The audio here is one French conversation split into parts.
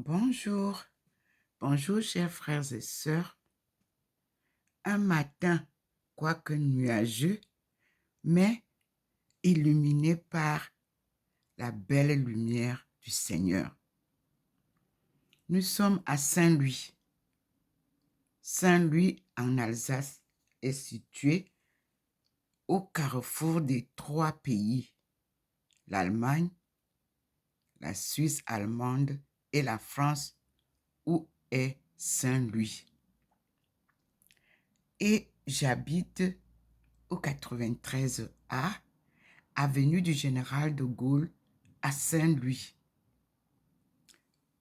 Bonjour, bonjour chers frères et sœurs. Un matin, quoique nuageux, mais illuminé par la belle lumière du Seigneur. Nous sommes à Saint-Louis. Saint-Louis en Alsace est situé au carrefour des trois pays, l'Allemagne, la Suisse allemande et la France, où est Saint-Louis. Et j'habite au 93A, avenue du Général de Gaulle à Saint-Louis.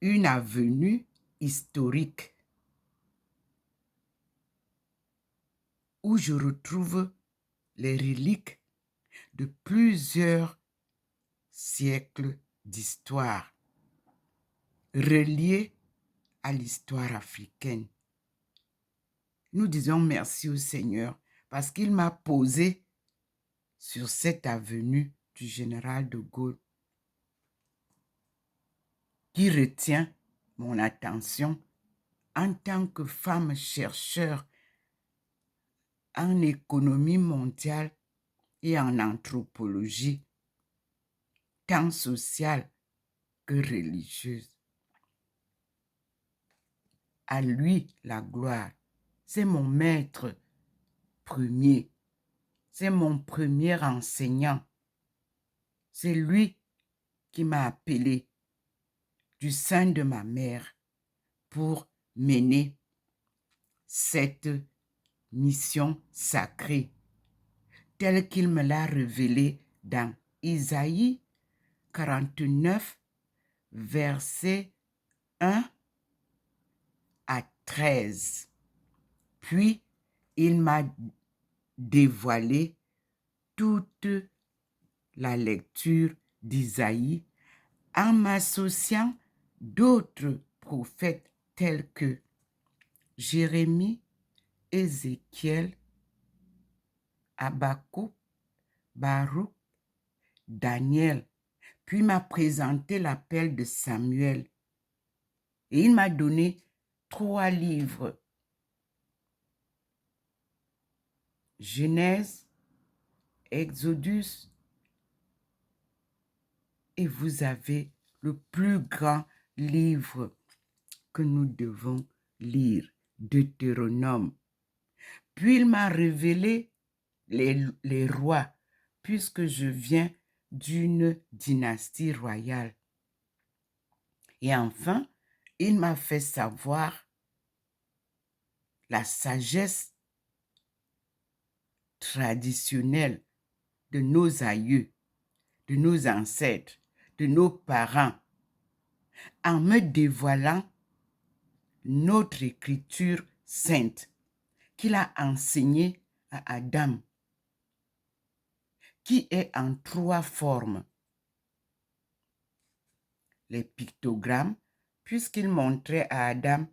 Une avenue historique où je retrouve les reliques de plusieurs siècles d'histoire reliées à l'histoire africaine. Nous disons merci au Seigneur parce qu'il m'a posé sur cette avenue du Général de Gaulle qui retient mon attention en tant que femme chercheur en économie mondiale et en anthropologie, tant sociale que religieuse. À lui la gloire. C'est mon maître premier. C'est mon premier enseignant. C'est lui qui m'a appelé du sein de ma mère pour mener cette mission sacrée telle qu'il me l'a révélée dans Isaïe 49, versets 1 à 13. Puis, il m'a dévoilé toute la lecture d'Isaïe en m'associant d'autres prophètes tels que Jérémie, Ézéchiel, Habakkuk, Baruch, Daniel. Puis m'a présenté l'appel de Samuel. Et il m'a donné 3 livres. Genèse, Exodus, et vous avez le plus grand livre que nous devons lire, Deutéronome. Puis il m'a révélé les rois, puisque je viens d'une dynastie royale. Et enfin, il m'a fait savoir la sagesse traditionnelle de nos aïeux, de nos ancêtres, de nos parents, en me dévoilant notre écriture sainte qu'il a enseignée à Adam, qui est en 3 formes. Les pictogrammes, puisqu'il montrait à Adam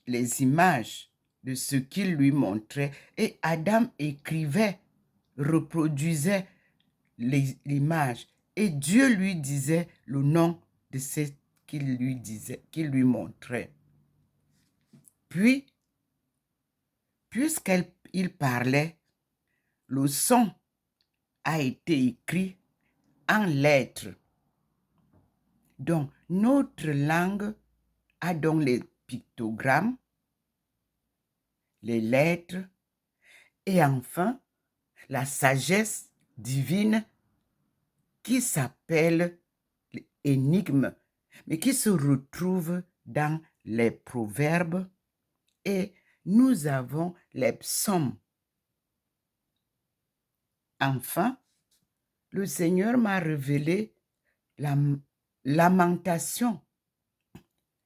les images de ce qu'il lui montrait, et Adam écrivait, reproduisait l'image, et Dieu lui disait le nom de ce qu'il lui disait, qu'il lui montrait. Puis, puisqu'il parlait, le son a été écrit en lettres. Donc, notre langue a donc les pictogrammes, les lettres, et enfin, la sagesse divine qui s'appelle l'énigme, mais qui se retrouve dans les proverbes, et nous avons les psaumes. Enfin, le Seigneur m'a révélé la lamentation,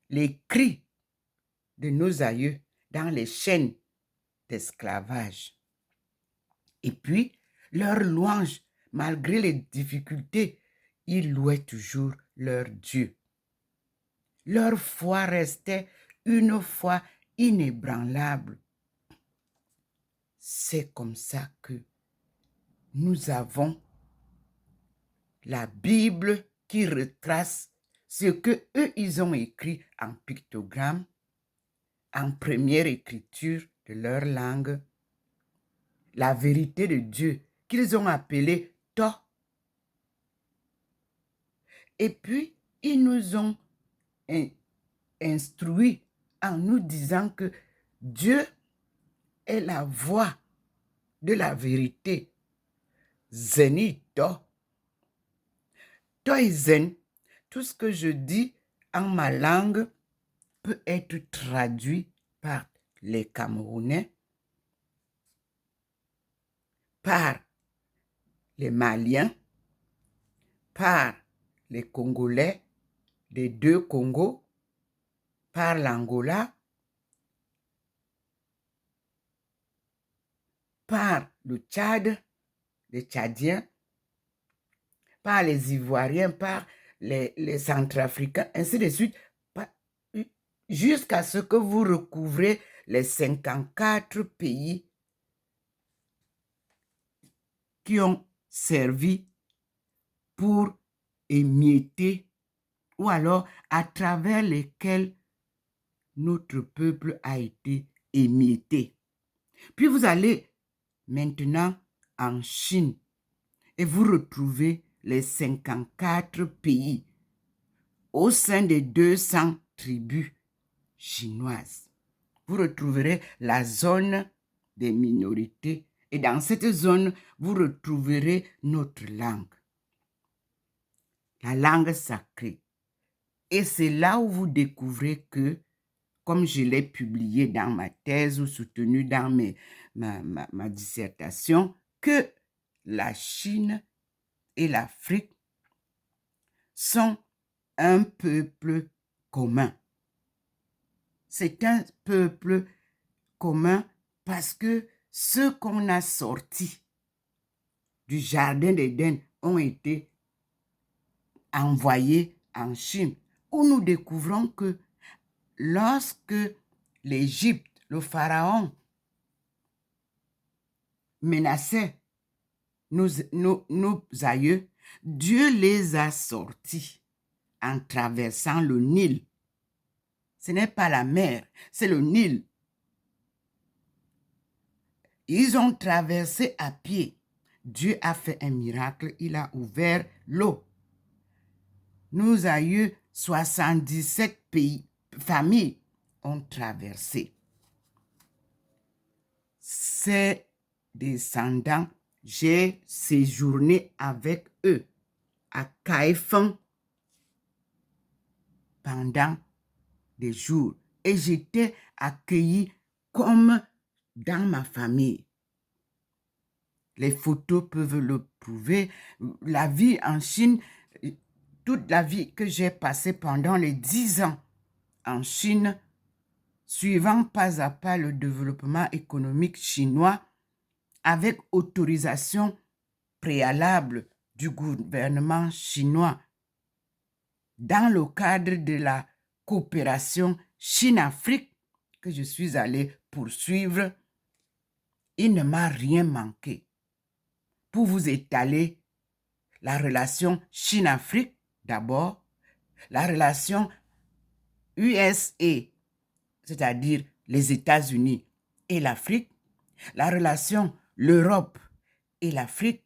les cris de nos aïeux dans les chaînes d'esclavage. Et puis, leur louange, malgré les difficultés, ils louaient toujours leur Dieu. Leur foi restait une foi inébranlable. C'est comme ça que nous avons la Bible qui retrace ce que eux ils ont écrit en pictogramme, en première écriture de leur langue, la vérité de Dieu qu'ils ont appelée To. Et puis, ils nous ont instruits en nous disant que Dieu est la voix de la vérité. Zeni To. To et Zen, tout ce que je dis en ma langue peut être traduit par les Camerounais, par les Maliens, par les Congolais des deux Congos, par l'Angola, par le Tchad, les Tchadiens, par les Ivoiriens, par les Centrafricains, ainsi de suite, jusqu'à ce que vous recouvrez les 54 pays qui ont servi pour émietter, ou alors à travers lesquels notre peuple a été émietté. Puis vous allez maintenant en Chine et vous retrouvez les 54 pays au sein des 200 tribus chinoises. Vous retrouverez la zone des minorités et dans cette zone, vous retrouverez notre langue, la langue sacrée. Et c'est là où vous découvrez que, comme je l'ai publié dans ma thèse ou soutenu dans ma dissertation, que la Chine et l'Afrique sont un peuple commun. C'est un peuple commun parce que ceux qu'on a sortis du jardin d'Éden ont été envoyés en Chine, où nous découvrons que lorsque l'Égypte, le pharaon, menaçait nos aïeux, Dieu les a sortis en traversant le Nil. Ce n'est pas la mer, c'est le Nil. Ils ont traversé à pied. Dieu a fait un miracle, il a ouvert l'eau. Nos aïeux, 77 familles ont traversé. Ces descendants, j'ai séjourné avec eux à Caïphon pendant des jours et j'étais accueilli comme dans ma famille. Les photos peuvent le prouver. La vie en Chine, toute la vie que j'ai passée pendant les 10 ans en Chine, suivant pas à pas le développement économique chinois, avec autorisation préalable du gouvernement chinois, dans le cadre de la coopération Chine-Afrique que je suis allé poursuivre, il ne m'a rien manqué. Pour vous étaler la relation Chine-Afrique d'abord, la relation USA, c'est-à-dire les États-Unis et l'Afrique, la relation l'Europe et l'Afrique,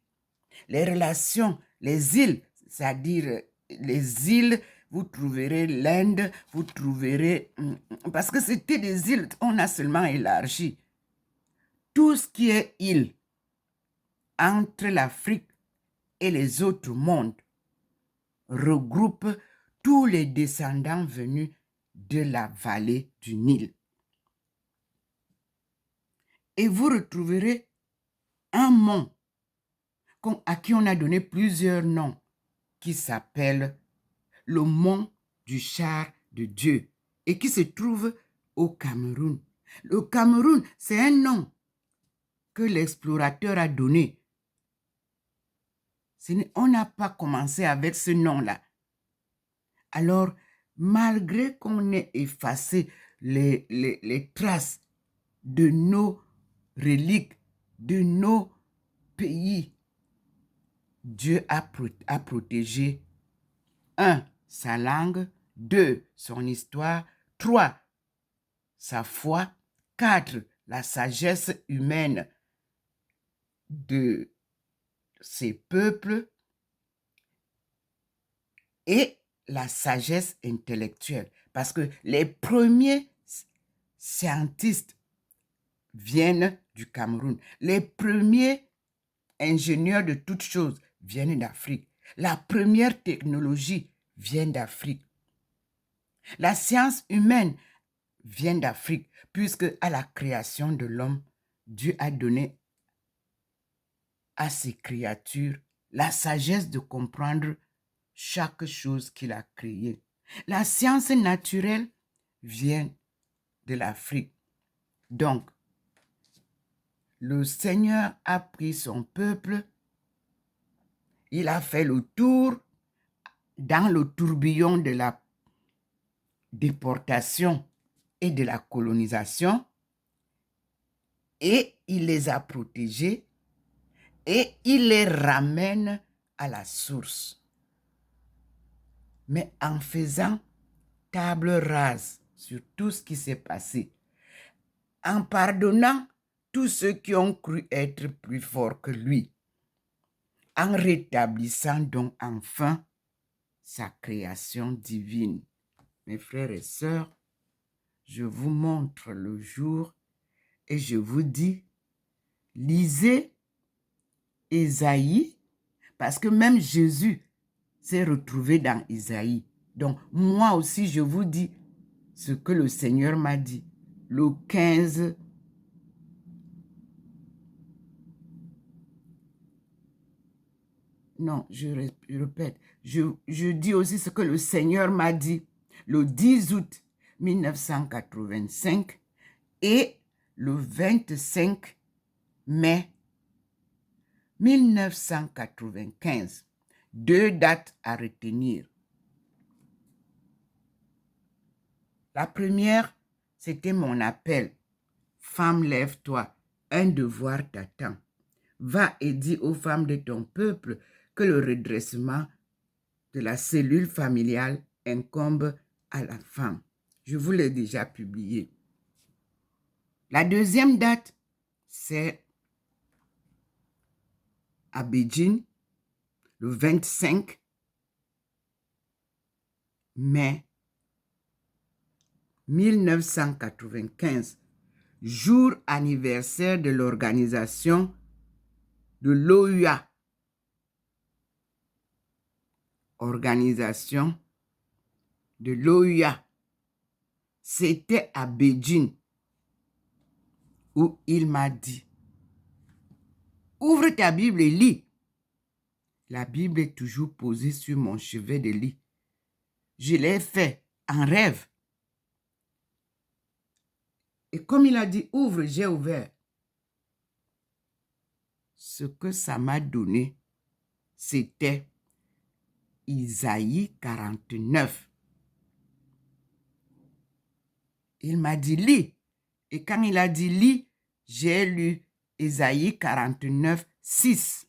les relations, les îles, c'est-à-dire les îles, vous trouverez l'Inde, vous trouverez... Parce que c'était des îles, on a seulement élargi. Tout ce qui est île entre l'Afrique et les autres mondes regroupe tous les descendants venus de la vallée du Nil. Et vous retrouverez un mont à qui on a donné plusieurs noms, qui s'appelle le mont du char de Dieu et qui se trouve au Cameroun. Le Cameroun, c'est un nom que l'explorateur a donné. On n'a pas commencé avec ce nom-là. Alors, malgré qu'on ait effacé les traces de nos reliques, de nos pays, Dieu a protégé, sa langue. 2, son histoire. 3, sa foi. 4, la sagesse humaine de ses peuples et la sagesse intellectuelle. Parce que les premiers scientifiques viennent du Cameroun. Les premiers ingénieurs de toutes choses viennent d'Afrique. La première technologie vient d'Afrique. La science humaine vient d'Afrique, puisque à la création de l'homme, Dieu a donné à ses créatures la sagesse de comprendre chaque chose qu'il a créée. La science naturelle vient de l'Afrique. Donc, le Seigneur a pris son peuple, il a fait le tour dans le tourbillon de la déportation et de la colonisation, et il les a protégés et il les ramène à la source. Mais en faisant table rase sur tout ce qui s'est passé, en pardonnant tous ceux qui ont cru être plus forts que lui, en rétablissant donc enfin sa création divine. Mes frères et sœurs, je vous montre le jour et je vous dis, lisez Ésaïe, parce que même Jésus s'est retrouvé dans Ésaïe. Donc, moi aussi, je vous dis ce que le Seigneur m'a dit. Le 15, non, je répète, je dis aussi ce que le Seigneur m'a dit le 10 août 1985 et le 25 mai 1995. 2 dates à retenir. La première, c'était mon appel. Femme, lève-toi, un devoir t'attend. Va et dis aux femmes de ton peuple que le redressement de la cellule familiale incombe à la femme. Je vous l'ai déjà publié. La deuxième date, c'est à Beijing, le 25 mai 1995, jour anniversaire de l'organisation de l'OUA. Organisation de l'OUA. C'était à Beijing où il m'a dit, ouvre ta Bible et lis. La Bible est toujours posée sur mon chevet de lit. Je l'ai fait en rêve. Et comme il a dit, ouvre, j'ai ouvert. Ce que ça m'a donné, c'était Isaïe 49. Il m'a dit, lis. Et quand il a dit, lis, j'ai lu Isaïe 49, 6.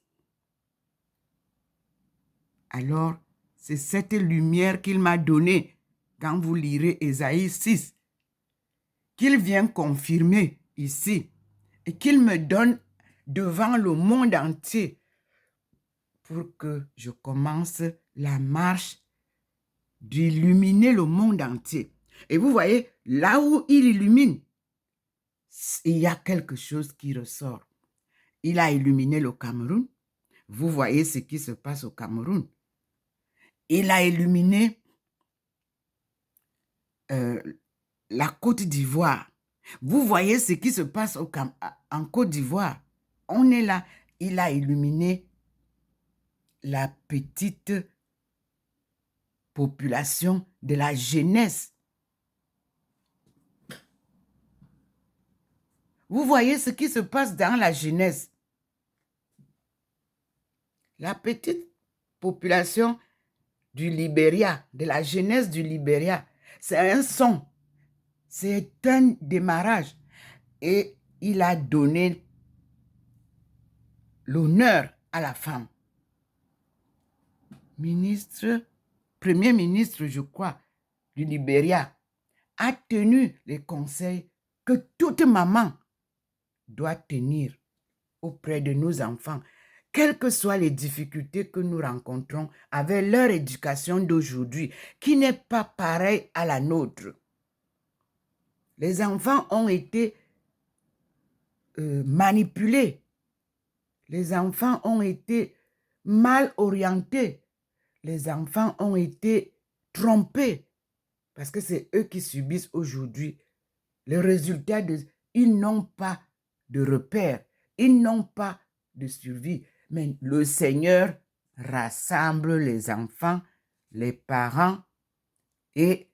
Alors, c'est cette lumière qu'il m'a donnée quand vous lirez Isaïe 6, qu'il vient confirmer ici et qu'il me donne devant le monde entier pour que je commence la marche d'illuminer le monde entier. Et vous voyez, là où il illumine, il y a quelque chose qui ressort. Il a illuminé le Cameroun. Vous voyez ce qui se passe au Cameroun. Il a illuminé la Côte d'Ivoire. Vous voyez ce qui se passe en Côte d'Ivoire. On est là. Il a illuminé la petite population de la jeunesse. Vous voyez ce qui se passe dans la jeunesse. La petite population du Libéria, de la jeunesse du Libéria, c'est un son. C'est un démarrage. Et il a donné l'honneur à la femme. Ministre premier ministre, je crois, du Libéria, a tenu les conseils que toute maman doit tenir auprès de nos enfants, quelles que soient les difficultés que nous rencontrons avec leur éducation d'aujourd'hui, qui n'est pas pareille à la nôtre. Les enfants ont été manipulés. Les enfants ont été mal orientés. Les enfants ont été trompés. Parce que c'est eux qui subissent aujourd'hui le résultat de... Ils n'ont pas de repères. Ils n'ont pas de survie. Mais le Seigneur rassemble les enfants, les parents et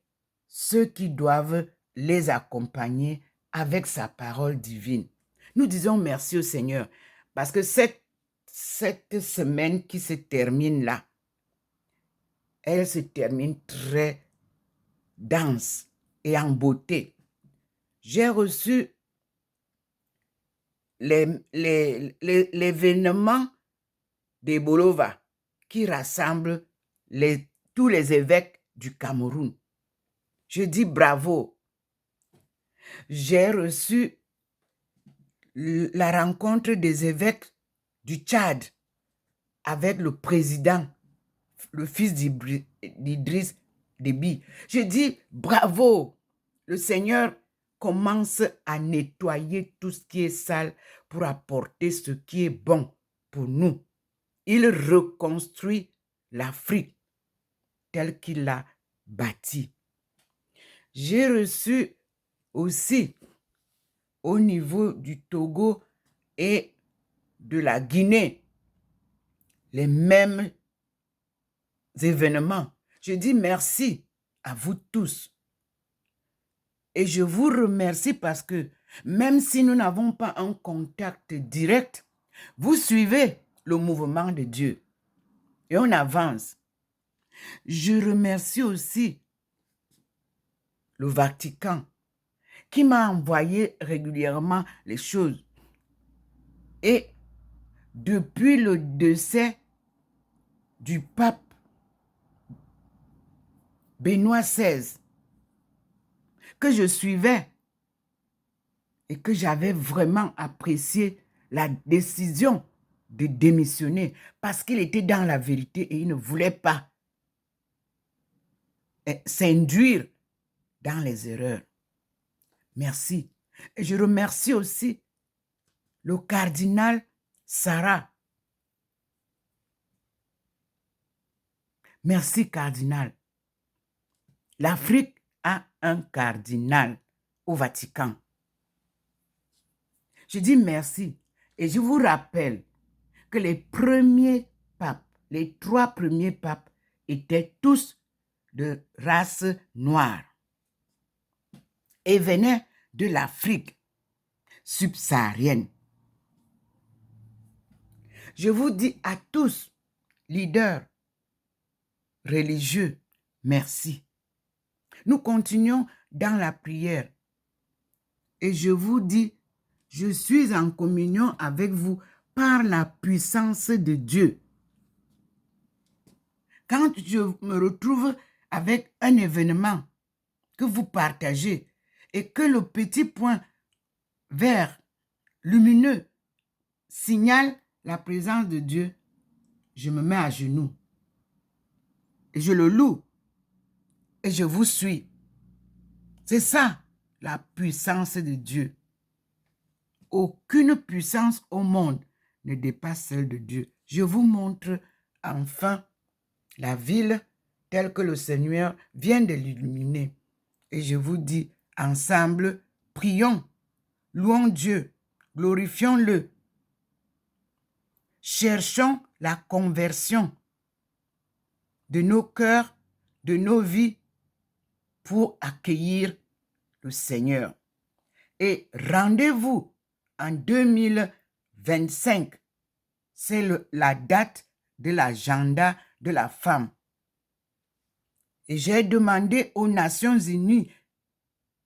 ceux qui doivent les accompagner avec sa parole divine. Nous disons merci au Seigneur parce que cette semaine qui se termine là, elle se termine très dense et en beauté. J'ai reçu l'événement des Bolova qui rassemble tous les évêques du Cameroun. Je dis bravo. J'ai reçu la rencontre des évêques du Tchad avec le président, le fils d'Idriss Déby. Je dis bravo. Le Seigneur commence à nettoyer tout ce qui est sale pour apporter ce qui est bon pour nous. Il reconstruit l'Afrique telle qu'il l'a bâtie. J'ai reçu aussi au niveau du Togo et de la Guinée les mêmes événements. Je dis merci à vous tous. Et je vous remercie parce que même si nous n'avons pas un contact direct, vous suivez le mouvement de Dieu et on avance. Je remercie aussi le Vatican qui m'a envoyé régulièrement les choses. Et depuis le décès du pape Benoît XVI, que je suivais et que j'avais vraiment apprécié la décision de démissionner parce qu'il était dans la vérité et il ne voulait pas s'induire dans les erreurs. Merci. Et je remercie aussi le cardinal Sarah. Merci, cardinal. L'Afrique a un cardinal au Vatican. Je dis merci et je vous rappelle que les premiers papes, les 3 premiers papes étaient tous de race noire et venaient de l'Afrique subsaharienne. Je vous dis à tous, leaders religieux, merci. Nous continuons dans la prière et je vous dis, je suis en communion avec vous par la puissance de Dieu. Quand je me retrouve avec un événement que vous partagez et que le petit point vert lumineux signale la présence de Dieu, je me mets à genoux et je le loue et je vous suis. C'est ça, la puissance de Dieu. Aucune puissance au monde ne dépasse celle de Dieu. Je vous montre enfin la ville telle que le Seigneur vient de l'illuminer. Et je vous dis, ensemble, prions, louons Dieu, glorifions-le. Cherchons la conversion de nos cœurs, de nos vies, pour accueillir le Seigneur. Et rendez-vous en 2025. C'est la date de l'agenda de la femme. Et j'ai demandé aux Nations Unies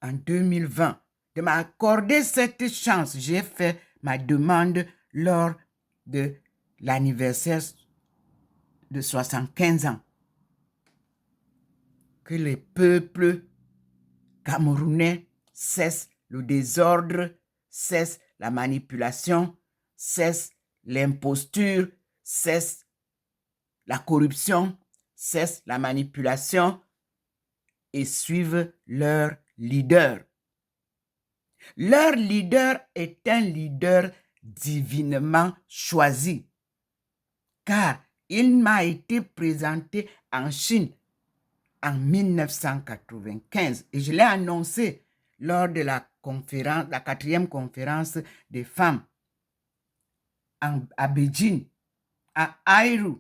en 2020 de m'accorder cette chance. J'ai fait ma demande lors de l'anniversaire de 75 ans. que les peuples camerounais cessent le désordre, cessent la manipulation, cessent l'imposture, cessent la corruption, cessent la manipulation et suivent leur leader. Leur leader est un leader divinement choisi, car il m'a été présenté en Chine en 1995 et je l'ai annoncé lors de la conférence, la 4e conférence des femmes à Beijing, à Airu,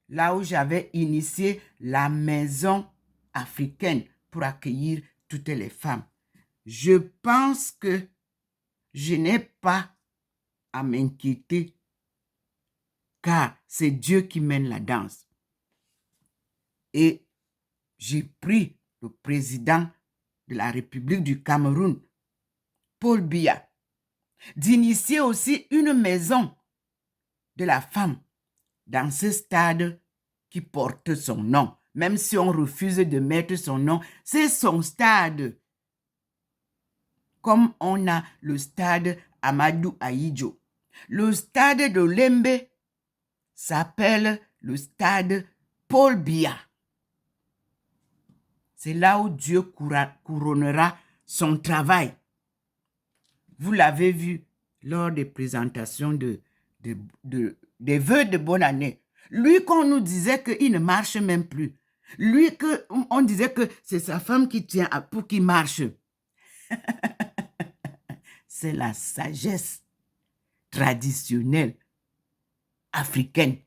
là où j'avais initié la maison africaine pour accueillir toutes les femmes. Je pense que je n'ai pas à m'inquiéter car c'est Dieu qui mène la danse. Et j'ai pris le président de la République du Cameroun, Paul Biya, d'initier aussi une maison de la femme dans ce stade qui porte son nom. Même si on refuse de mettre son nom, c'est son stade. Comme on a le stade Amadou Ahidjo. Le stade de Lembe s'appelle le stade Paul Biya. C'est là où Dieu couronnera son travail. Vous l'avez vu lors des présentations des vœux de bonne année. Lui qu'on nous disait qu'il ne marche même plus. Lui qu'on disait que c'est sa femme qui tient pour qu'il marche. C'est la sagesse traditionnelle africaine.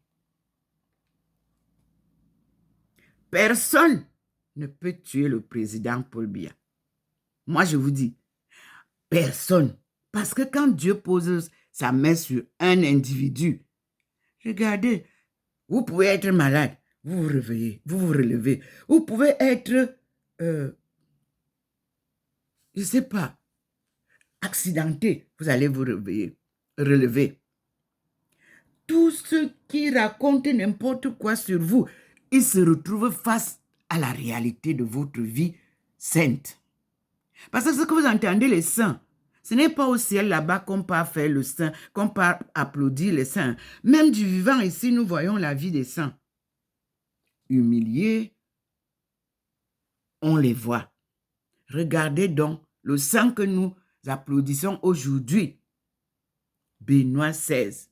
Personne ne peut tuer le président Paul Biya. Moi, je vous dis, personne. Parce que quand Dieu pose sa main sur un individu, regardez, vous pouvez être malade, vous vous réveillez, vous vous relevez. Vous pouvez être, je ne sais pas, accidenté, vous allez vous relever. Tous ceux qui racontent n'importe quoi sur vous, ils se retrouvent face à la réalité de votre vie sainte. Parce que ce que vous entendez, les saints, ce n'est pas au ciel là-bas qu'on peut faire le saint, qu'on peut applaudir les saints. Même du vivant ici, nous voyons la vie des saints. Humiliés, on les voit. Regardez donc le saint que nous applaudissons aujourd'hui, Benoît XVI,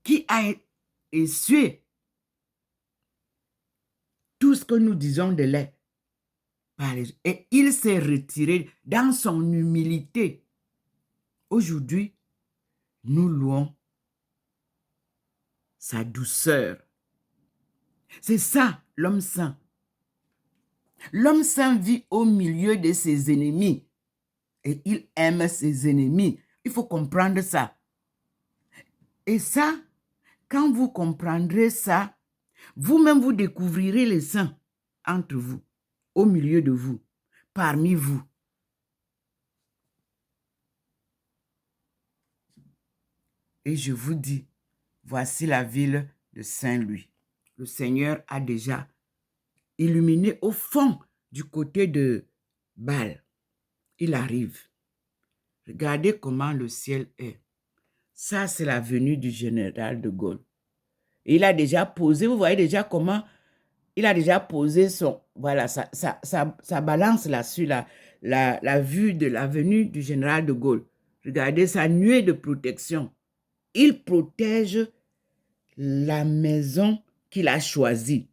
qui a essuyé tout ce que nous disons de lui. Et il s'est retiré dans son humilité. Aujourd'hui, nous louons sa douceur. C'est ça, l'homme saint. L'homme saint vit au milieu de ses ennemis et il aime ses ennemis. Il faut comprendre ça. Et ça, quand vous comprendrez ça, vous-même vous découvrirez les saints entre vous, au milieu de vous, parmi vous. Et je vous dis, voici la ville de Saint-Louis. Le Seigneur a déjà illuminé au fond du côté de Bâle. Il arrive. Regardez comment le ciel est. Ça, c'est la venue du général de Gaulle. Et il a déjà posé, vous voyez déjà comment il a déjà posé son, voilà, sa balance là sur la vue de la venue du général de Gaulle. Regardez sa nuée de protection. Il protège la maison qu'il a choisie.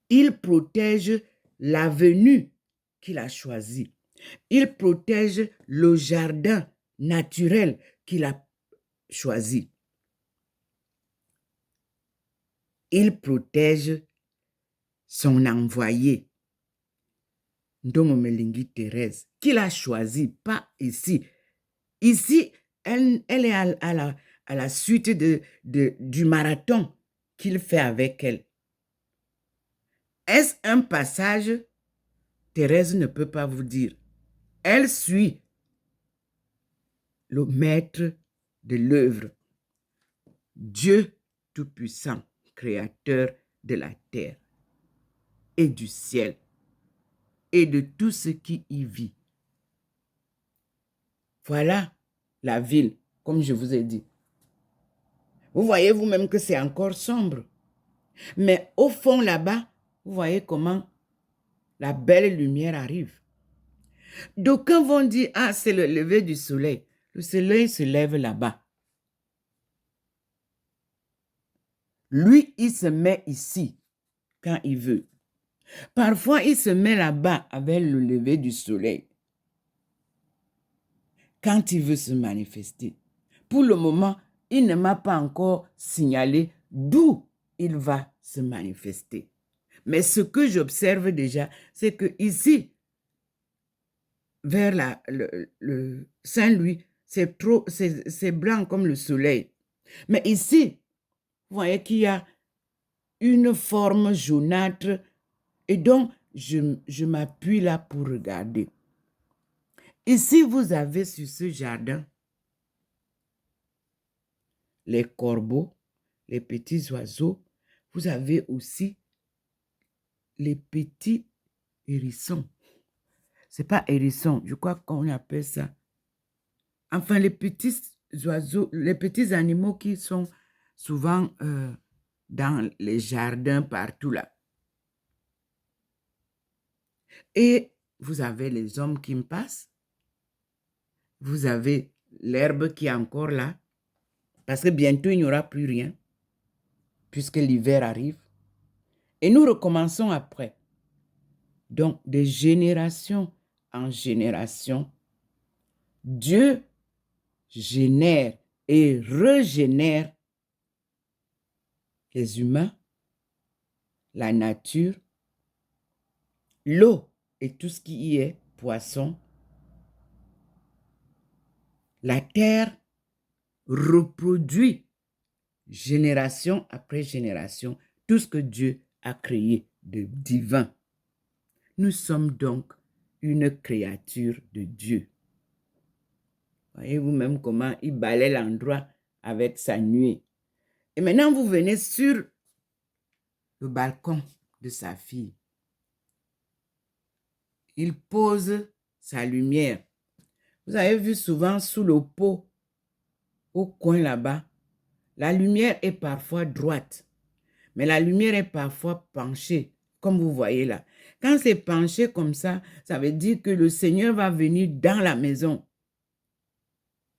Il protège l'avenue qu'il a choisie. Il protège le jardin naturel qu'il a choisi. Il protège son envoyé, Ndomo Melingi Thérèse, qu'il a choisi, pas ici. Ici, elle est à la suite du marathon qu'il fait avec elle. Est-ce un passage? Thérèse ne peut pas vous dire. Elle suit le maître de l'œuvre, Dieu Tout-Puissant, créateur de la terre. et du ciel et de tout ce qui y vit. Voilà la ville, comme je vous ai dit. Vous voyez vous-même que c'est encore sombre. Mais au fond là-bas, vous voyez comment la belle lumière arrive. D'aucuns vont dire, ah, c'est le lever du soleil. Le soleil se lève là-bas. Lui, il se met ici quand il veut. Parfois, il se met là-bas avec le lever du soleil quand il veut se manifester. Pour le moment, il ne m'a pas encore signalé d'où il va se manifester. Mais ce que j'observe déjà, c'est que ici, vers le Saint-Louis, c'est blanc comme le soleil. Mais ici, vous voyez qu'il y a une forme jaunâtre et donc je m'appuie là pour regarder. Ici, vous avez sur ce jardin les corbeaux, les petits oiseaux. Vous avez aussi les petits hérissons. C'est pas hérisson, je crois qu'on appelle ça. Enfin, les petits oiseaux, les petits animaux qui sont souvent dans les jardins partout là. Et vous avez les hommes qui me passent. Vous avez l'herbe qui est encore là. Parce que bientôt, il n'y aura plus rien. Puisque l'hiver arrive. Et nous recommençons après. Donc, de génération en génération, Dieu génère et régénère les humains, la nature, l'eau et tout ce qui y est, poissons. La terre reproduit génération après génération tout ce que Dieu a créé de divin. Nous sommes donc une créature de Dieu. Voyez vous-même comment il balaie l'endroit avec sa nuée. Et maintenant, vous venez sur le balcon de sa fille. Il pose sa lumière. Vous avez vu souvent sous le pot, au coin là-bas, la lumière est parfois droite, mais la lumière est parfois penchée, comme vous voyez là. Quand c'est penché comme ça veut dire que le Seigneur va venir dans la maison.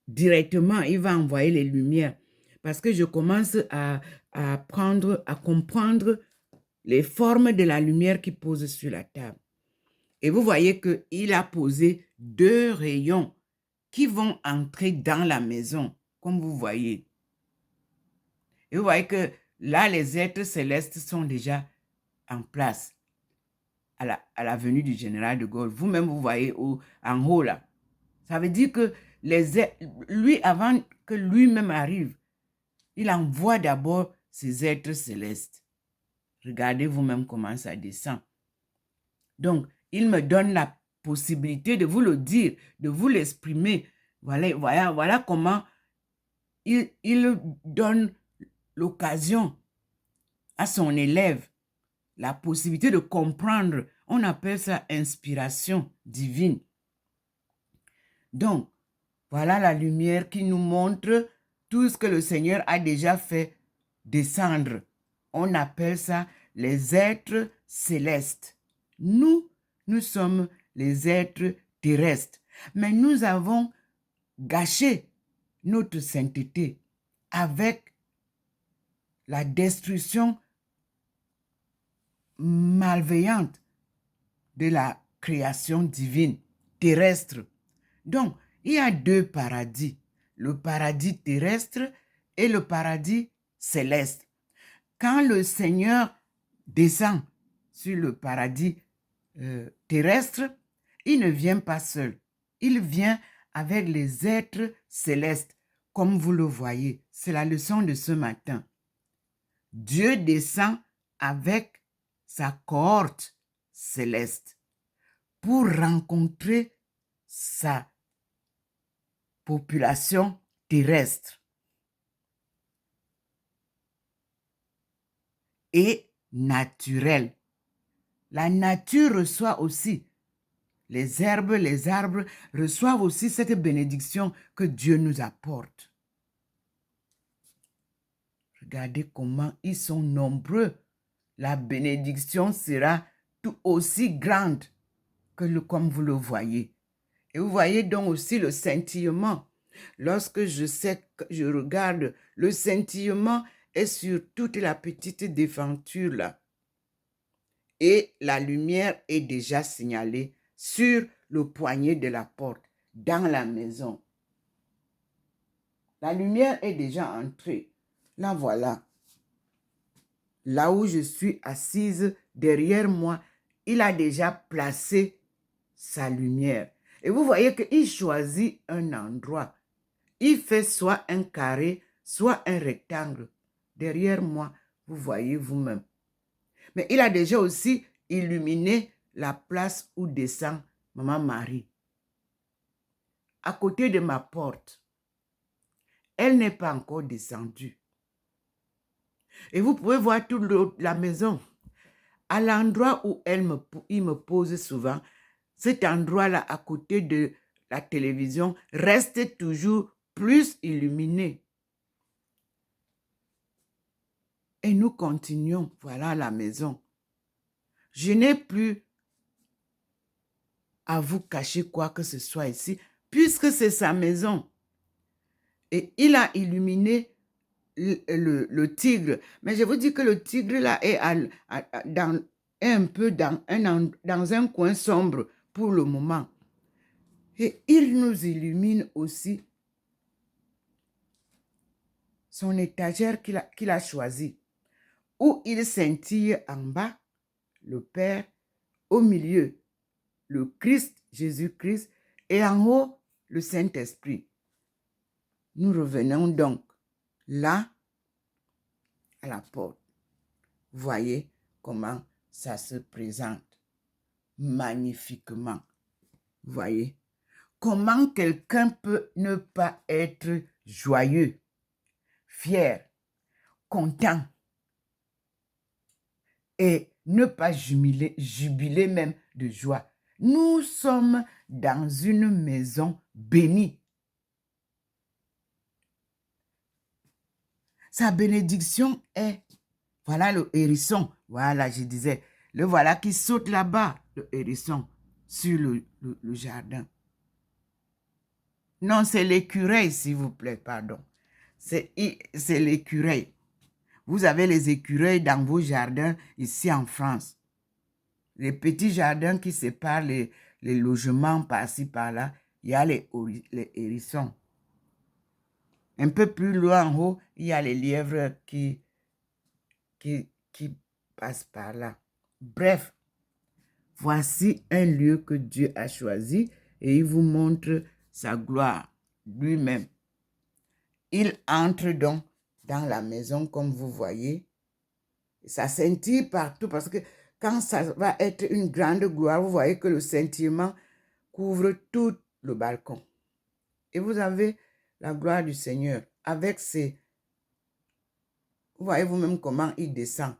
Directement, il va envoyer les lumières. Parce que je commence à comprendre les formes de la lumière qui pose sur la table. Et vous voyez qu'il a posé 2 rayons qui vont entrer dans la maison, comme vous voyez. Et vous voyez que là, les êtres célestes sont déjà en place à la venue du général de Gaulle. Vous-même, vous voyez en haut là. Ça veut dire que lui, avant que lui-même arrive, il envoie d'abord ses êtres célestes. Regardez vous-même comment ça descend. Donc, il me donne la possibilité de vous le dire, de vous l'exprimer. Voilà comment il donne l'occasion à son élève, la possibilité de comprendre. On appelle ça inspiration divine. Donc, voilà la lumière qui nous montre tout ce que le Seigneur a déjà fait descendre. On appelle ça les êtres célestes. Nous sommes les êtres terrestres. Mais nous avons gâché notre sainteté avec la destruction malveillante de la création divine terrestre. Donc, il y a 2 paradis, le paradis terrestre et le paradis céleste. Quand le Seigneur descend sur le paradis terrestre, il ne vient pas seul. Il vient avec les êtres célestes, comme vous le voyez. C'est la leçon de ce matin. Dieu descend avec sa cohorte céleste pour rencontrer sa population terrestre et naturelle. La nature reçoit aussi. Les herbes, les arbres reçoivent aussi cette bénédiction que Dieu nous apporte. Regardez comment ils sont nombreux. La bénédiction sera tout aussi grande que comme vous le voyez. Et vous voyez donc aussi le scintillement. Lorsque je regarde, le scintillement est sur toute la petite défenture là. Et la lumière est déjà signalée sur le poignet de la porte, dans la maison. La lumière est déjà entrée. Là, voilà. Là où je suis assise, derrière moi, il a déjà placé sa lumière. Et vous voyez qu'il choisit un endroit. Il fait soit un carré, soit un rectangle. Derrière moi, vous voyez vous-même. Mais il a déjà aussi illuminé la place où descend Maman Marie. À côté de ma porte, elle n'est pas encore descendue. Et vous pouvez voir toute la maison. À l'endroit où il me pose souvent, cet endroit-là à côté de la télévision reste toujours plus illuminé. Et nous continuons, voilà la maison. Je n'ai plus à vous cacher quoi que ce soit ici, puisque c'est sa maison. Et il a illuminé le tigre. Mais je vous dis que le tigre là est un peu dans un coin sombre pour le moment. Et il nous illumine aussi son étagère qu'il a choisi, où il scintille en bas le Père, au milieu le Christ, Jésus-Christ, et en haut le Saint-Esprit. Nous revenons donc là à la porte. Voyez comment ça se présente magnifiquement. Voyez comment quelqu'un peut ne pas être joyeux, fier, content et ne pas jubiler même de joie. Nous sommes dans une maison bénie. Sa bénédiction est, voilà le hérisson, voilà je disais, le voilà qui saute là-bas, le hérisson, sur le jardin. Non, c'est l'écureuil, s'il vous plaît, pardon. C'est l'écureuil. Vous avez les écureuils dans vos jardins ici en France. Les petits jardins qui séparent les logements par-ci, par-là, il y a les hérissons. Un peu plus loin en haut, il y a les lièvres qui passent par là. Bref, voici un lieu que Dieu a choisi et il vous montre sa gloire lui-même. Il entre donc dans la maison comme vous voyez. Ça scintille partout parce que quand ça va être une grande gloire, vous voyez que le scintillement couvre tout le balcon. Et vous avez la gloire du Seigneur avec ses... Vous voyez vous-même comment il descend.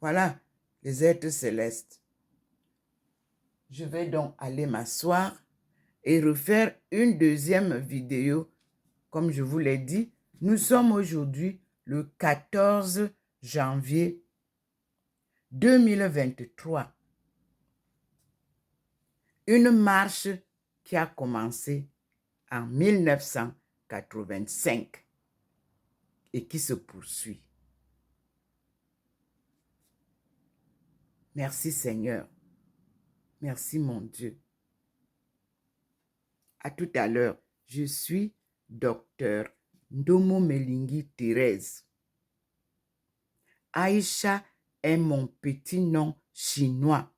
Voilà les êtres célestes. Je vais donc aller m'asseoir et refaire une deuxième vidéo. Comme je vous l'ai dit, nous sommes aujourd'hui le 14 janvier 2023. Une marche qui a commencé en 1985 et qui se poursuit. Merci Seigneur. Merci mon Dieu. À tout à l'heure. Je suis docteur Ndomo Melingi Thérèse. Aïcha est mon petit nom chinois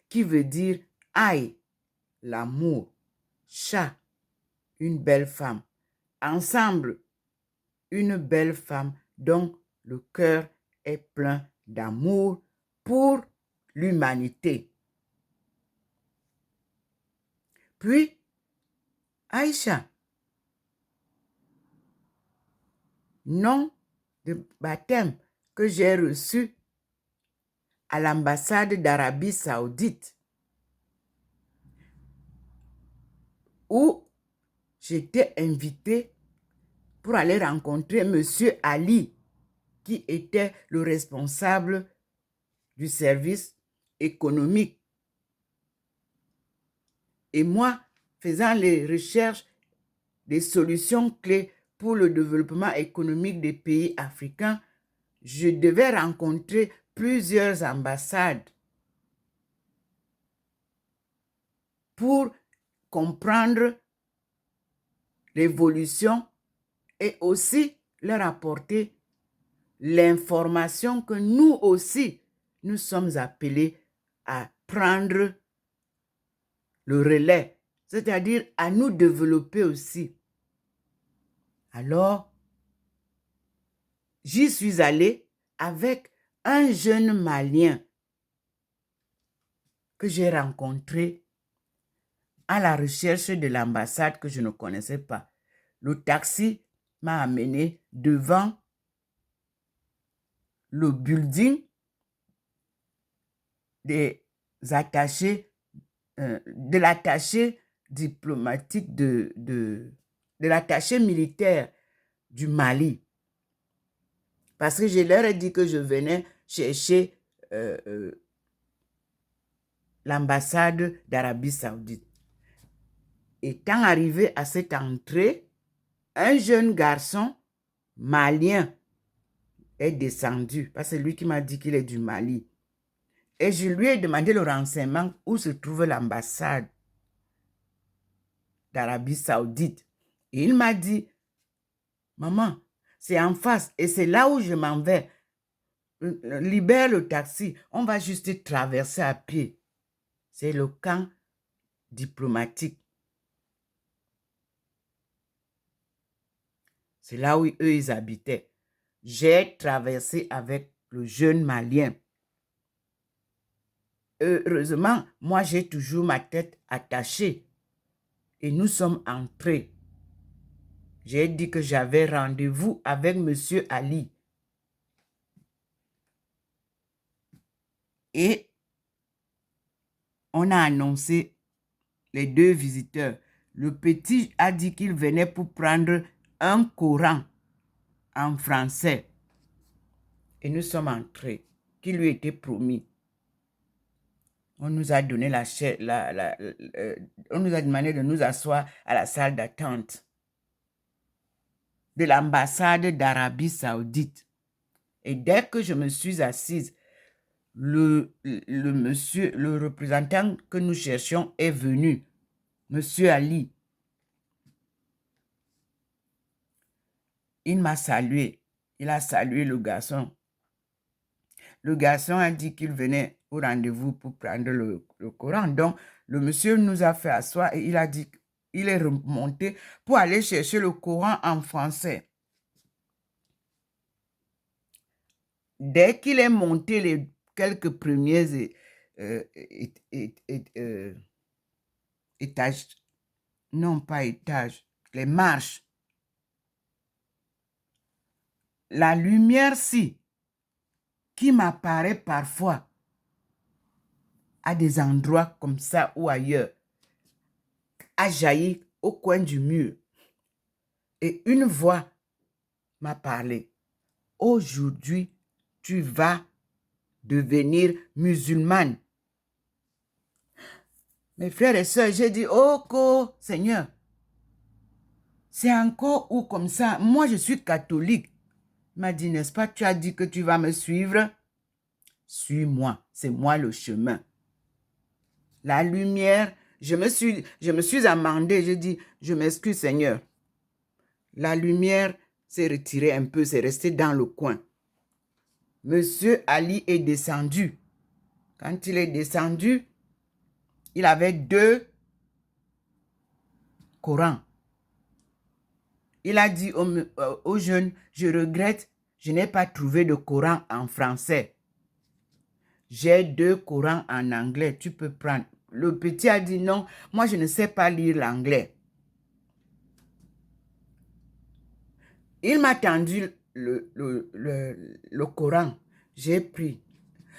qui veut dire Aïe, l'amour, Cha, une belle femme. Ensemble, une belle femme dont le cœur est plein d'amour pour l'humanité. Puis, Aïcha, nom de baptême que j'ai reçu à l'ambassade d'Arabie Saoudite où j'étais invité pour aller rencontrer M. Ali, qui était le responsable du service économique. Et moi, faisant les recherches des solutions clés pour le développement économique des pays africains, je devais rencontrer plusieurs ambassades pour comprendre l'évolution et aussi leur apporter l'information que nous aussi, nous sommes appelés à prendre le relais, c'est-à-dire à nous développer aussi. Alors, j'y suis allée avec un jeune Malien que j'ai rencontré à la recherche de l'ambassade que je ne connaissais pas. Le taxi m'a amené devant le building des attachés, de l'attaché diplomatique de l'attaché militaire du Mali. Parce que je leur ai dit que je venais chercher l'ambassade d'Arabie Saoudite. Étant arrivé à cette entrée, un jeune garçon malien est descendu, parce que c'est lui qui m'a dit qu'il est du Mali. Et je lui ai demandé le renseignement où se trouve l'ambassade d'Arabie Saoudite. Et il m'a dit, maman, c'est en face et c'est là où je m'en vais. Libère le taxi, on va juste traverser à pied. C'est le camp diplomatique. C'est là où eux, ils habitaient. J'ai traversé avec le jeune Malien. Heureusement, moi, j'ai toujours ma tête attachée. Et nous sommes entrés. J'ai dit que j'avais rendez-vous avec M. Ali. Et on a annoncé les deux visiteurs. Le petit a dit qu'il venait pour prendre un Coran en français. Et nous sommes entrés, qui lui était promis. On nous a donné on nous a demandé de nous asseoir à la salle d'attente de l'ambassade d'Arabie Saoudite. Et dès que je me suis assise, le représentant que nous cherchions est venu, Monsieur Ali. Il m'a salué. Il a salué le garçon. Le garçon a dit qu'il venait au rendez-vous pour prendre le Coran. Donc, le monsieur nous a fait asseoir et il a dit qu'il est remonté pour aller chercher le Coran en français. Dès qu'il est monté les quelques premiers étages, non pas étages, les marches, la lumière-ci, qui m'apparaît parfois à des endroits comme ça ou ailleurs, a jailli au coin du mur. Et une voix m'a parlé. Aujourd'hui, tu vas devenir musulmane. Mes frères et sœurs, j'ai dit, oh, Seigneur, c'est encore où comme ça? Moi, je suis catholique. Il m'a dit, n'est-ce pas, tu as dit que tu vas me suivre? Suis-moi, c'est moi le chemin. La lumière, je me suis amendé, je dis, je m'excuse Seigneur. La lumière s'est retirée un peu, c'est resté dans le coin. Monsieur Ali est descendu. Quand il est descendu, il avait 2 Corans. Il a dit aux jeunes, je regrette, je n'ai pas trouvé de Coran en français. J'ai 2 Corans en anglais, tu peux prendre. Le petit a dit non, moi je ne sais pas lire l'anglais. Il m'a tendu le Coran. J'ai pris.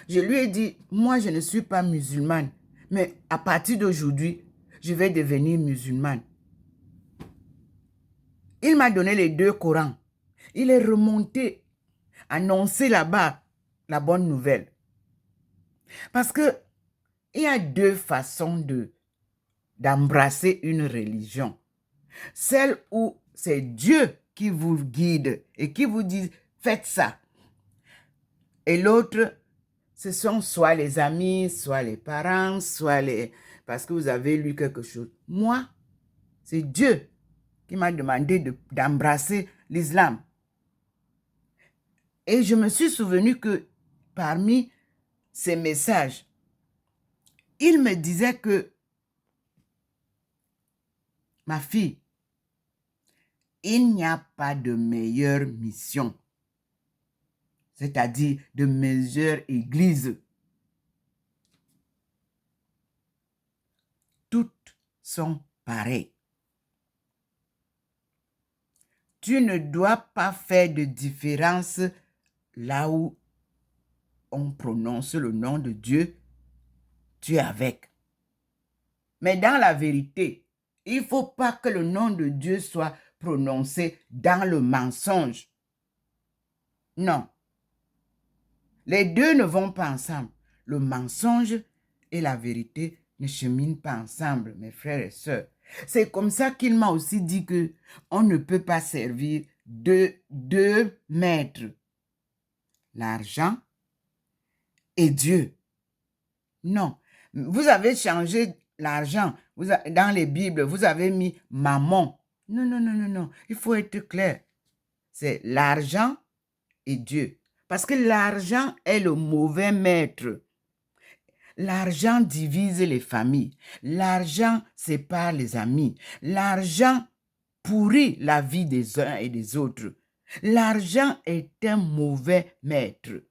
Je lui ai dit, moi, je ne suis pas musulmane, mais à partir d'aujourd'hui, je vais devenir musulmane. Il m'a donné les 2 Corans. Il est remonté, annoncer là-bas la bonne nouvelle. Parce que il y a 2 façons d'embrasser une religion. Celle où c'est Dieu qui vous guide et qui vous dit, faites ça. Et l'autre, ce sont soit les amis, soit les parents, soit parce que vous avez lu quelque chose. Moi, c'est Dieu qui m'a demandé d'embrasser l'islam. Et je me suis souvenu que parmi ces messages, il me disait que ma fille, il n'y a pas de meilleure mission, c'est-à-dire de meilleure église. Toutes sont pareilles. Tu ne dois pas faire de différence là où on prononce le nom de Dieu, tu es avec. Mais dans la vérité, il ne faut pas que le nom de Dieu soit prononcé dans le mensonge. Non. Les 2 ne vont pas ensemble. Le mensonge et la vérité ne cheminent pas ensemble, mes frères et sœurs. C'est comme ça qu'il m'a aussi dit que on ne peut pas servir deux maîtres. L'argent et Dieu. Non. Vous avez changé l'argent. Dans les Bibles, vous avez mis mammon. Non, non, non, non, non. Il faut être clair. C'est l'argent et Dieu. Parce que l'argent est le mauvais maître. L'argent divise les familles. L'argent sépare les amis. L'argent pourrit la vie des uns et des autres. L'argent est un mauvais maître.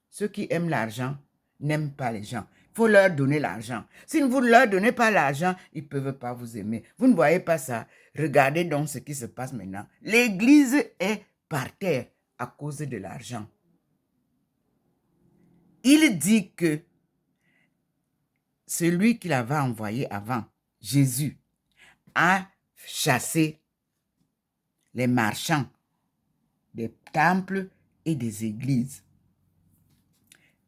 Ceux qui aiment l'argent n'aiment pas les gens. Il faut leur donner l'argent. Si vous ne leur donnez pas l'argent, ils ne peuvent pas vous aimer. Vous ne voyez pas ça. Regardez donc ce qui se passe maintenant. L'église est par terre à cause de l'argent. Il dit que celui qu'il avait envoyé avant, Jésus, a chassé les marchands des temples et des églises.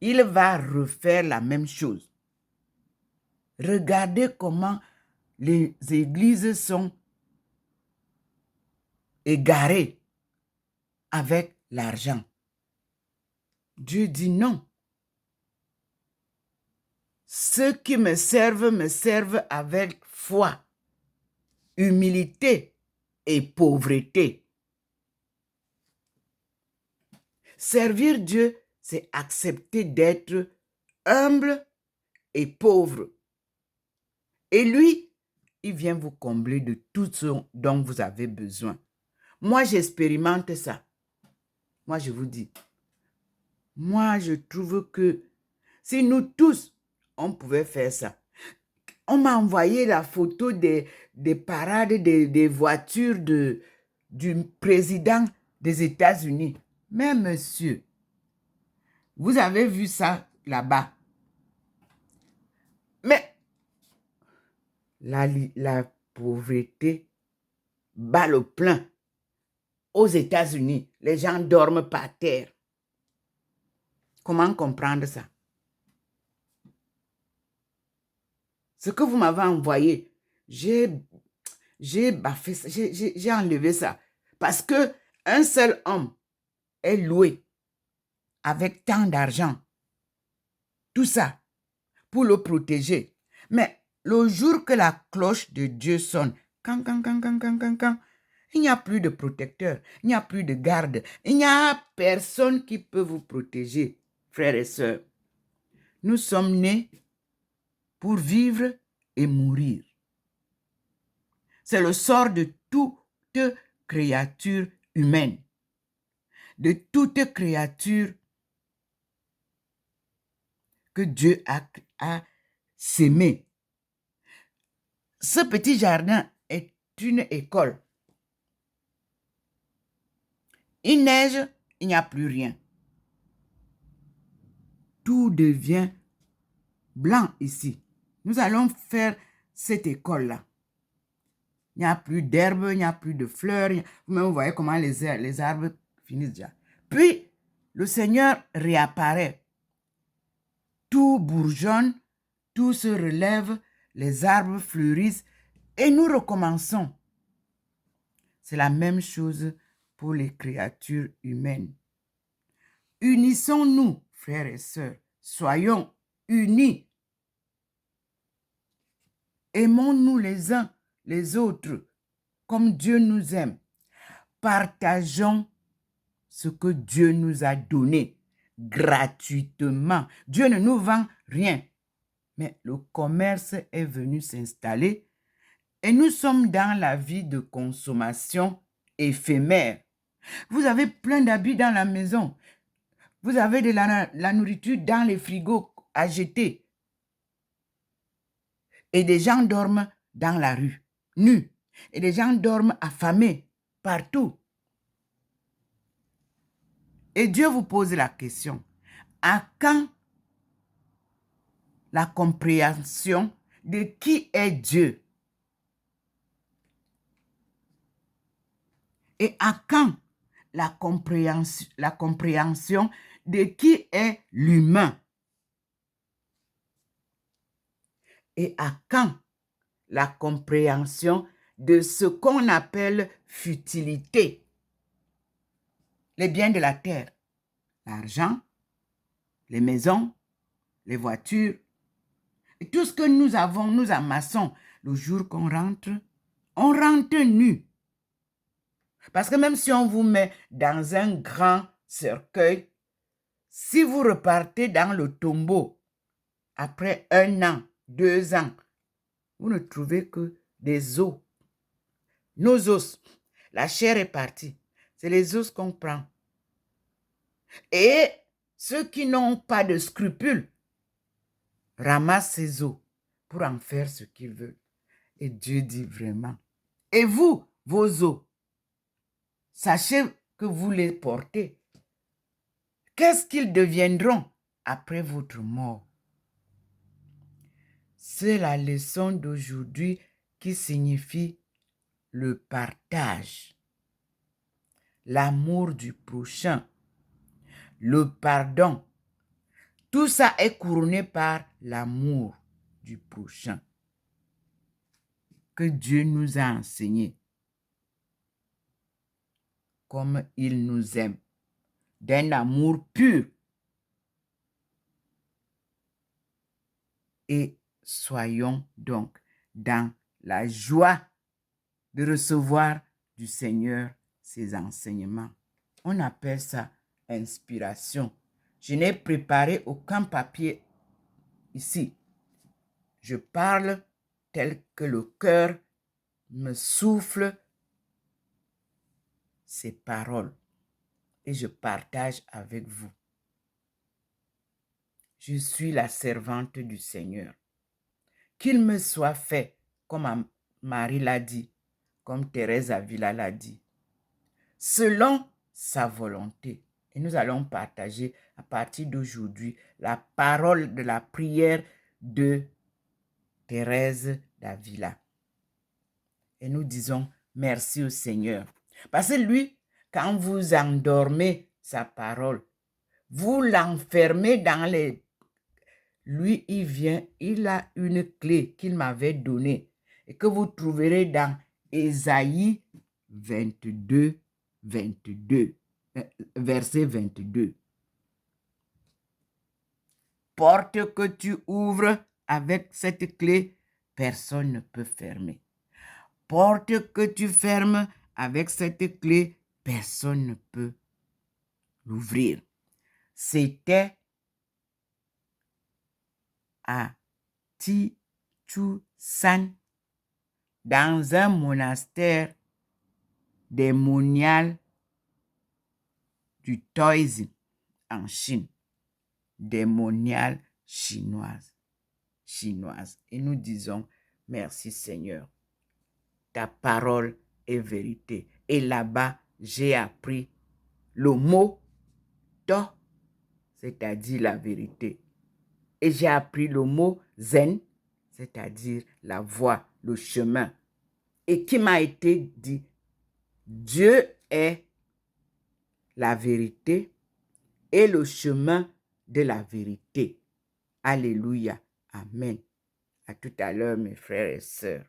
Il va refaire la même chose. Regardez comment les églises sont égarées avec l'argent. Dieu dit non. Ceux qui me servent avec foi, humilité et pauvreté. Servir Dieu, c'est accepter d'être humble et pauvre. Et lui, il vient vous combler de tout ce dont vous avez besoin. Moi, j'expérimente ça. Moi, je vous dis, moi, je trouve que si nous tous, on pouvait faire ça. On m'a envoyé la photo des parades des voitures du président des États-Unis. Mais monsieur, vous avez vu ça là-bas. Mais la pauvreté bat le plein. Aux États-Unis, les gens dorment par terre. Comment comprendre ça? Ce que vous m'avez envoyé, j'ai baffé ça, j'ai enlevé ça. Parce que un seul homme est loué avec tant d'argent. Tout ça pour le protéger. Mais le jour que la cloche de Dieu sonne, quand, il n'y a plus de protecteur, il n'y a plus de garde, il n'y a personne qui peut vous protéger, frères et sœurs. Nous sommes nés pour vivre et mourir. C'est le sort de toute créature humaine, de toute créature que Dieu a sémé. Ce petit jardin est une école. Il neige, il n'y a plus rien. tout devient blanc ici. Nous allons faire cette école-là. Il n'y a plus d'herbe, il n'y a plus de fleurs. Vous voyez comment les arbres finissent déjà. Puis, le Seigneur réapparaît. Tout bourgeonne, tout se relève, les arbres fleurissent et nous recommençons. C'est la même chose pour les créatures humaines. Unissons-nous, frères et sœurs. Soyons unis. Aimons-nous les uns les autres comme Dieu nous aime. Partageons ce que Dieu nous a donné gratuitement. Dieu ne nous vend rien. Mais le commerce est venu s'installer et nous sommes dans la vie de consommation éphémère. Vous avez plein d'habits dans la maison. Vous avez de la nourriture dans les frigos à jeter. Et des gens dorment dans la rue, nus. Et des gens dorment affamés partout. Et Dieu vous pose la question, à quand la compréhension de qui est Dieu? Et à quand la compréhension de qui est l'humain? Et à quand la compréhension de ce qu'on appelle futilité? Les biens de la terre, l'argent, les maisons, les voitures, et tout ce que nous avons, nous amassons. Le jour qu'on rentre, on rentre nu. Parce que même si on vous met dans un grand cercueil, si vous repartez dans le tombeau après 1 an, 2 ans, vous ne trouvez que des os. Nos os, la chair est partie. C'est les os qu'on prend. Et ceux qui n'ont pas de scrupules ramassent ces os pour en faire ce qu'ils veulent. Et Dieu dit vraiment, et vous, vos os, sachez que vous les portez. Qu'est-ce qu'ils deviendront après votre mort? C'est la leçon d'aujourd'hui qui signifie le partage, l'amour du prochain, le pardon. Tout ça est couronné par l'amour du prochain que Dieu nous a enseigné comme il nous aime, d'un amour pur. Et soyons donc dans la joie de recevoir du Seigneur ses enseignements. On appelle ça inspiration. Je n'ai préparé aucun papier ici. Je parle tel que le cœur me souffle ces paroles et je partage avec vous. Je suis la servante du Seigneur. Qu'il me soit fait, comme Marie l'a dit, comme Thérèse Avila l'a dit, selon sa volonté. Et nous allons partager à partir d'aujourd'hui la parole de la prière de Thérèse d'Avila. Et nous disons merci au Seigneur. Parce que lui, quand vous endormez sa parole, vous l'enfermez dans les... Lui, il vient, il a une clé qu'il m'avait donnée et que vous trouverez dans Ésaïe 22, verset 22. Porte que tu ouvres avec cette clé, personne ne peut fermer. Porte que tu fermes avec cette clé, personne ne peut l'ouvrir. C'était à Tichusan, dans un monastère des moniales du Toisin en Chine, des moniales chinoises. Et nous disons, merci Seigneur, ta parole est vérité. Et là-bas, j'ai appris le mot to, c'est-à-dire la vérité. Et j'ai appris le mot zen, c'est-à-dire la voie, le chemin. Et qui m'a été dit, Dieu est la vérité et le chemin de la vérité. Alléluia. Amen. À tout à l'heure, mes frères et sœurs.